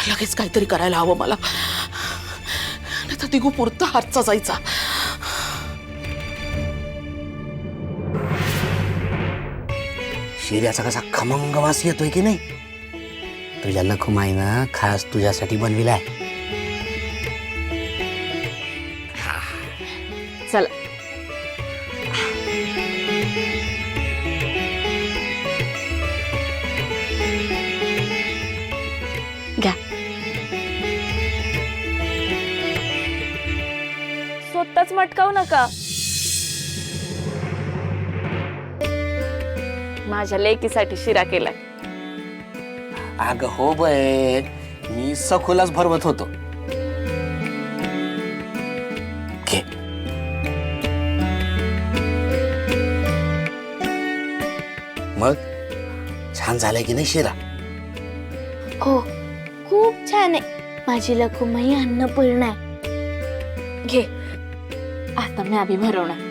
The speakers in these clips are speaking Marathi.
लगेच काहीतरी करायला हवं मला, नाही तर दिगू पुरता हातचा जायचा. शिऱ्याचा कसा खमंग वास येतोय की नाही. तुझ्या लखुमाईनं खास तुझ्यासाठी बनविलाय. चला घ्या. स्वतःच मटकावू नका. माझ्या लेकीसाठी शिरा केलाय. अग हो बाय, मी सखोलाच भरवत होतो. घे. मग छान झालाय की नाही शिरा? हो खूप छान आहे. माझी लखुमाई अन्नपूर्णा आहे. घे, आता मी आधी भरवणार.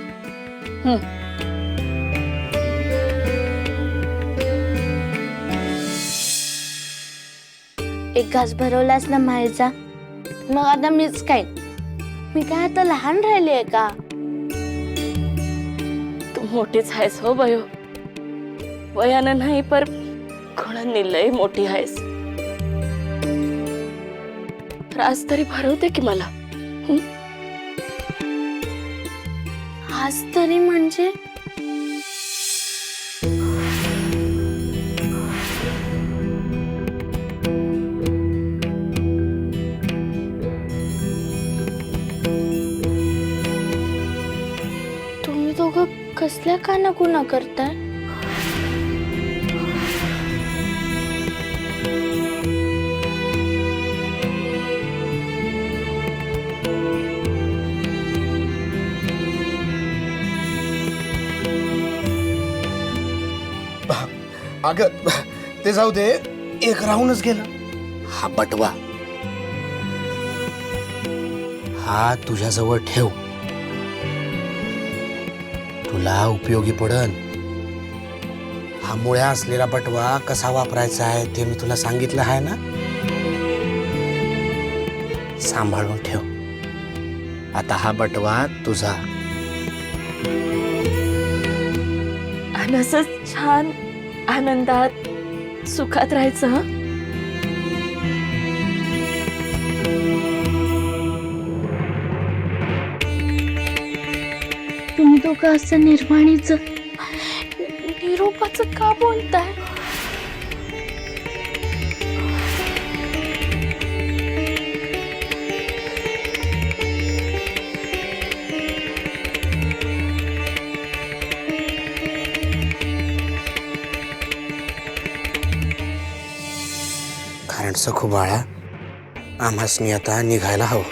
एक घास भरवलास ना मायचा, मग आता मीच काय. मी काय आता लहान राहिले आहे का? तू मोठीच आहेस हो बयो. वयानं नाही पर गुणांनी लय मोठी आहेस. आज तरी भरवते की मला. आज तरी म्हणजे तुम्ही दोघं कसल्या कानाकुना करताय? अग ते जाऊ दे, एक राहूनच गेला. हा बटवा हा तुझ्याजवळ ठेव, तुला उपयोगी पडन. हा मुळ्या असलेला बटवा कसा वापरायचा आहे ते मी तुला सांगितलं आहे ना. सांभाळून ठेव. आता हा बटवा तुझा. आणि असंच छान आनंदात सुखात राहायचं. हं? तुम्ही दोघं असं निर्वाणीचं निरोपाचं का बोलताय? कारण सखू बाळा, आम्हासनी आता निघायला हवं.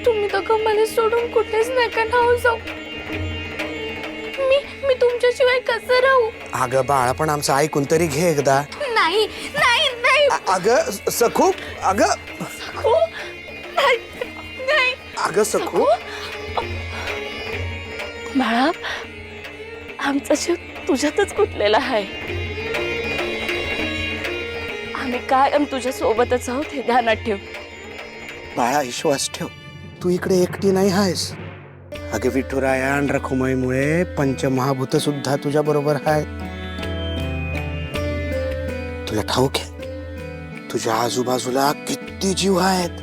तुम्ही दोघं मला सोडून कुठेच नका नाव जाऊ. मी तुमच्याशिवाय कसं राहू? अगं बाळा, पण आमचं ऐकून तरी घे एकदा. नाही नाही नाही अगं सखू, अगं नाही. अगं सखू. बाळा, आमचा जीव तुझ्यातच गुंतलेला आहे. आम्ही कायम तुझ्या सोबतच आहोत हे ध्यानात ठेव. बाळा विश्वास ठेव, तू इकडे एकटी नाही आहेस. अगं विठुराया आणि रखुमाईमुळे पंचमहाभूत सुद्धा तुझ्या बरोबर आहेत. तुला ठाऊक आहे, तुझ्या आजूबाजूला किती जीव आहेत.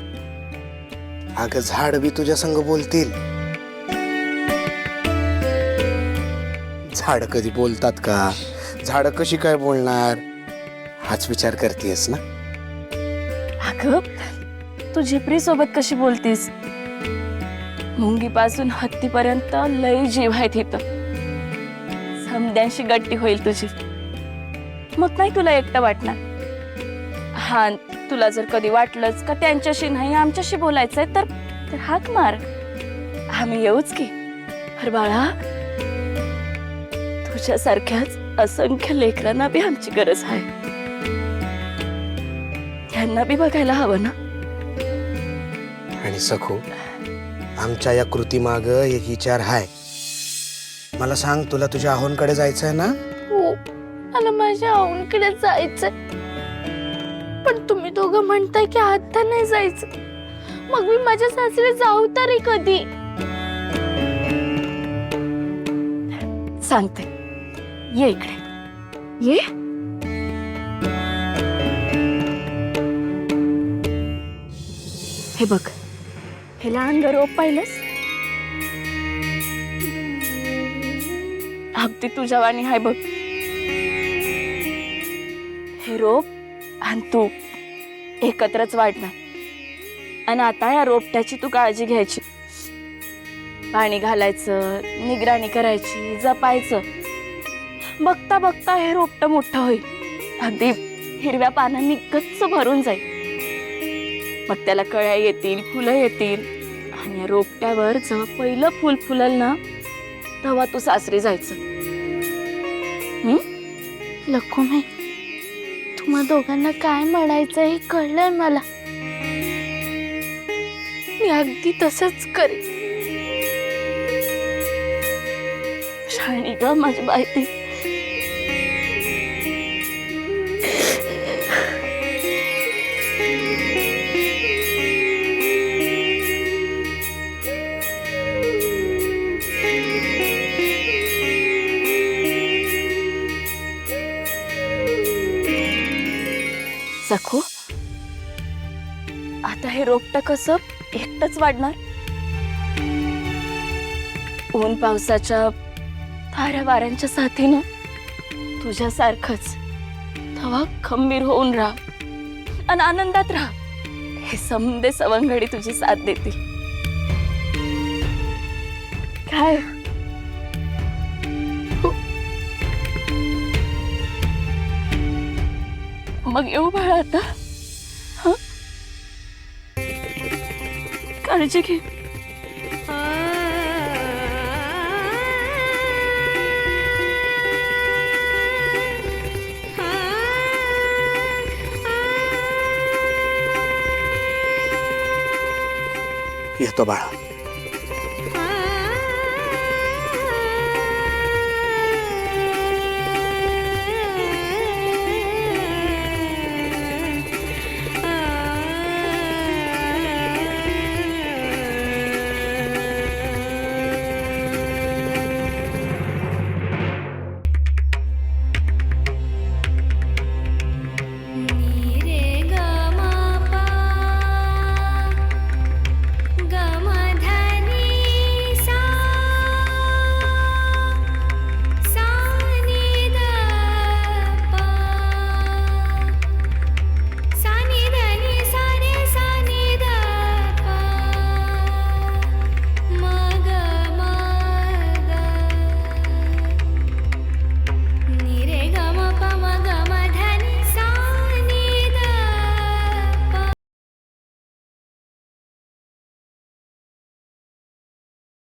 अगं झाड बी तुझ्या संग बोलतील. झाड कधी बोलतात का? झाड कशी काय बोलणार? हाच विचार करतेस ना. अगं, तू झिपरी सोबत कशी बोलतीस? मुंगीपासून हत्तीपर्यंत लय जीव आहेत इथं. समद्यांशी गट्टी होईल तुझी. मग नाही तुला एकटं वाटणार. हा, तुला जर कधी वाटलंच का त्यांच्याशी नाही आमच्याशी बोलायचंय तर हाक मार, आम्ही येऊच की. अरे बाळा, तुझ्यासारख्याच असंख्य लेकरांना बी आमची गरज आहे. त्यांना बी बघायला हवं ना. आणि सखू, आमच्या या कृतीमाग एक विचार आहे. मला सांग, तुला तुझ्या आहोंकडे जायचंय ना? हो, मला माझ्या आऊंकडे जायचंय. दोघं म्हणताय की आता नाही जायचं, मग मी माझ्या सासरी जाऊ तरी कधी? सांगते, ये इकडे ये. हे बघ, हे लहान रोप पाहिलंस? अगदी तुझ्या वाणी हाय बघ. हे रोप आणि तू एकत्रच वाढणार. आणि आता या रोपट्याची तू काळजी घ्यायची, पाणी घालायचं, निगराणी करायची, जपायचं. बघता बघता हे रोपट मोठं होईल, अगदी हिरव्या पानांनी गच्च भरून जाईल. मग त्याला कळ्या येतील, फुलं येतील. आणि या रोपट्यावर जेव्हा पहिलं फुल फुलल ना, तेव्हा तू सासरी जायचं. लक्ष्मी, तुम्हा दोघांना काय म्हणायचं हे कळलंय मला. मी अगदी तसंच करेन. शाळणी ग माझी बायती. सखू, आता हे रोपट कसं एकटंच वाढणार? ऊन पावसाच्या थाऱ्या वाऱ्यांच्या साथीनं तुझ्यासारखंच तवा खंबीर होऊन राहा आणि आनंदात राहा. हे समदे सवंगडी तुझी साथ देतील. काय मग येऊ बाळा आता. हं? काळजी घे. येतो बाळा.